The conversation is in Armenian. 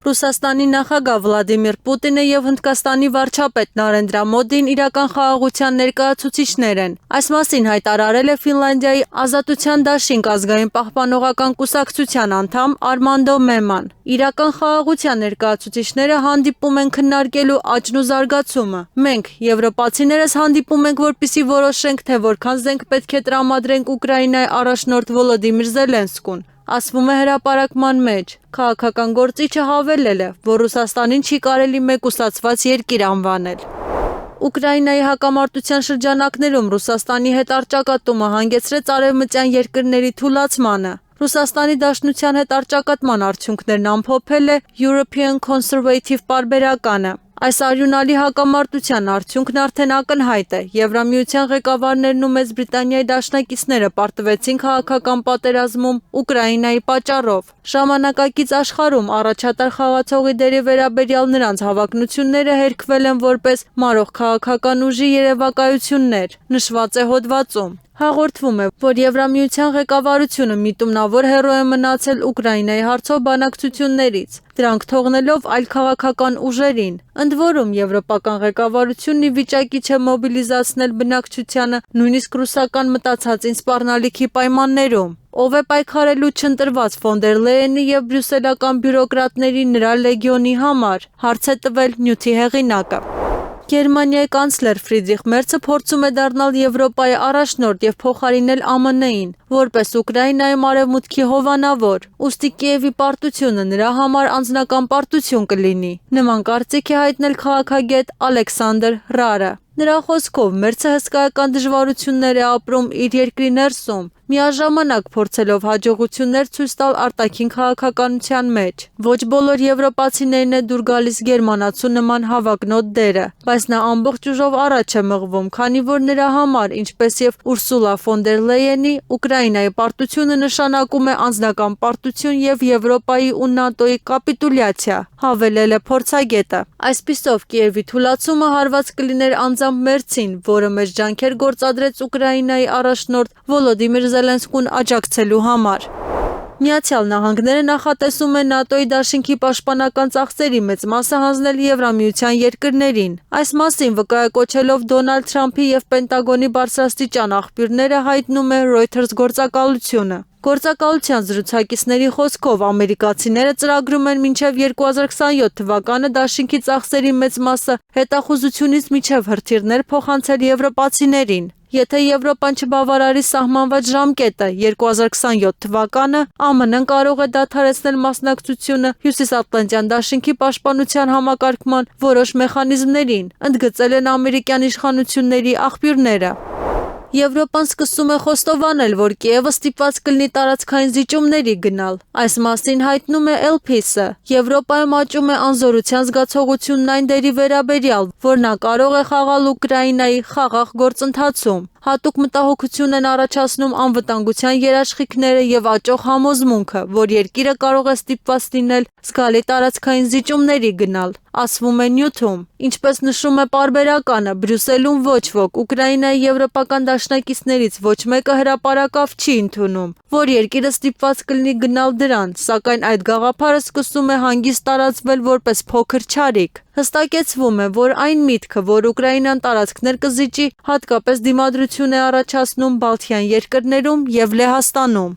Ռուսաստանի նախագահ Վլադիմիր Պուտինը եւ Հնդկաստանի վարչապետ Նարենդրա Մոդին իրական խաղաղության ներկայացուցիչներ են։ Այս մասին հայտարարել է Ֆինլանդիայի Ազատության դաշինք ազգային պահպանողական կուսակցության անդամ Արմանդո Մեման։ Իրական խաղաղության ներկայացուցիչները հանդիպում են քննարկելու աճն ու զարգացումը։ Մենք, եվրոպացիներս, հանդիպում ենք, որպեսզի որոշենք, թե որքան զենք պետք է տրամադրենք Ուկրաինայի առաջնորդ Վոլոդիմիր Զելենսկուն։ Ասվում է հրապարակման մեջ։ Քաղաքական գործիչը հավելել է, որ Ռուսաստանին չի կարելի մեկուսացված երկիր անվանել։ Ուկրաինայի հակամարտության շրջանակներում Ռուսաստանի հետ առճակատումը հանգեցրեց արևմտյան երկրների թուլացմանը։ Ռուսաստանի Դաշնության հետ առճակատման արդյունքներն ամփոփել է European Conservative պարբերականը։ Այս արյունալի հակամարտության արդյունքն արդեն ակնհայտ է։ Եվրամիության ղեկավարներն ու Մեծ Բրիտանիայի դաշնակիցները պարտվեցին քաղաքական պատերազմում Ուկրաինայի պատճառով։ Ժամանակակից աշխարհում առաջատար խաղացողի դերի վերաբերյալ նրանց հավակնությունները հերքվել են որպես մարող քաղաքական ուժի երևակայություններ, նշված է հոդվածում։ Հաղորդվում է, որ Եվրամիության ղեկավարությունը միտումնավոր հեռու է մնացել Ուկրաինայի հարցով բանակցություններից, դրանք թողնելով այլ քաղաքական ուժերին։ Ընդ որում, եվրոպական ղեկավարությունն ի վիճակի չէ մոբիլիզացնել բնակչությանը նույնիսկ ռուսական մտացածին սպառնալիքի պայմաններում։ Ով է պայքարելու չընտրված ֆոն դեր Լեյենի եւ բրյուսելական բյուրոկրատների նրա լեգիոնի համար, հարց է տվել Նյութի հեղինակը։ Գերմանիայի կանցլեր Ֆրիդրիխ Մերցը փորձում է դառնալ Եվրոպայի առաջնորդ եւ փոխարինել ԱՄՆ-ին, որպես Ուկրաինայում արևմուտքի հովանավոր։ Ուստի Կիևի պարտությունը նրա համար անձնական պարտություն կլինի։ Նման կարծիք է հայտնել քաղաքագետ Ալեքսանդր Ռարը։ Նրա խոսքով Մերցը հսկայական դժվարություններ է ապրում իր երկրի ներսում, միաժամանակ փորձելով հաջողություններ ցույց տալ արտաքին քաղաքականության մեջ։ Ոչ բոլոր եվրոպացիներն է դուր գալիս գերմանացու նման հավակնոտ դերը, բայց նա ամբողջ ուժով առաջ է մղվում, քանի որ նրա համար, ինչպես եւ Ուրսուլա ֆոն դեր Լեյենի, Ուկրաինայի պարտությունը նշանակում է անձնական պարտություն եւ Եվրոպայի ու ՆԱՏՕ-ի կապիտուլյացիա, հավելել է փորձագետը։ Այսպիսով Կիևի թուլացումը հարված կլիներ անձամբ Մերցին, որը մեծ ջանքեր գործադրեց Ուկրաինայի առաջնորդ Վոլոդիմիր Զելենսկուն աջակցելու համար։ Միացյալ Նահանգները նախատեսում է ՆԱՏՕ-ի դաշինքի պաշտպանական ծախսերի մեծ մասը հանձնել Եվրամիության երկրներին։ Այս մասին վկայակոչելով Դոնալդ Թրամփի եւ Պենտագոնի բարձրաստիճան աղբյուրները հայտնում է Reuters գործակալությունը։ Գործակալության զրուցակիցների խոսքով ամերիկացիները ծրագրում են մինչև 2027 թվականը դաշինքի ծախսերի մեծ մասը հետախուզությունից մինչև հրթիռներ փոխանցել եվրոպացիներին։ Եթե Եվրոպան չբավարարի սահմանված ժամկետը 2027 թվականը, ԱՄՆ-ն կարող է դադարեցնել մասնակցությունը Հյուսիսատլանտյան դաշինքի պաշտպանության համակարգման որոշ մեխանիզմներին, ընդգծել են ամերիկյան իշխանությունների աղբյուրները։ Եվրոպան սկսում է խոստովանել, որ Կիևը ստիպված կլինի տարածքային զիջումների գնալ։ Այս մասին հայտնում է El-País-ը։ Եվրոպայում աճում է անզորության զգացողությունն այն դերի վերաբերյալ, որ նա կարող է խաղալ Ուկրաինայի խաղաղ գործընթացում։ Հատուկ մտահոգություն են առաջացնում անվտանգության երաշխիքները եւ աճող համոզմունքը, որ երկիրը կարող է ստիպված լինել զգալի տարածքային զիջումների գնալ, ասվում է նյութում։ Ինչպես նշում է պարբերականը, Բրյուսելում ոչ ոք Ուկրաինայի եվրոպական դաշնակիցներից ոչ մեկը հրապարակավ չի ընդունում, որ երկիրը ստիպված կլինի գնալ դրան, սակայն այդ գաղափարը սկսում է հանգիստ տարածվել որպես փոքր չարիք։ Հստակեցվում է, որ այն միտքը, որ Ուկրաինան տարածքներ կզիջի, հատկապես դիմադրություն է առաջացնում Բալթյան երկրներում եւ Լեհաստանում։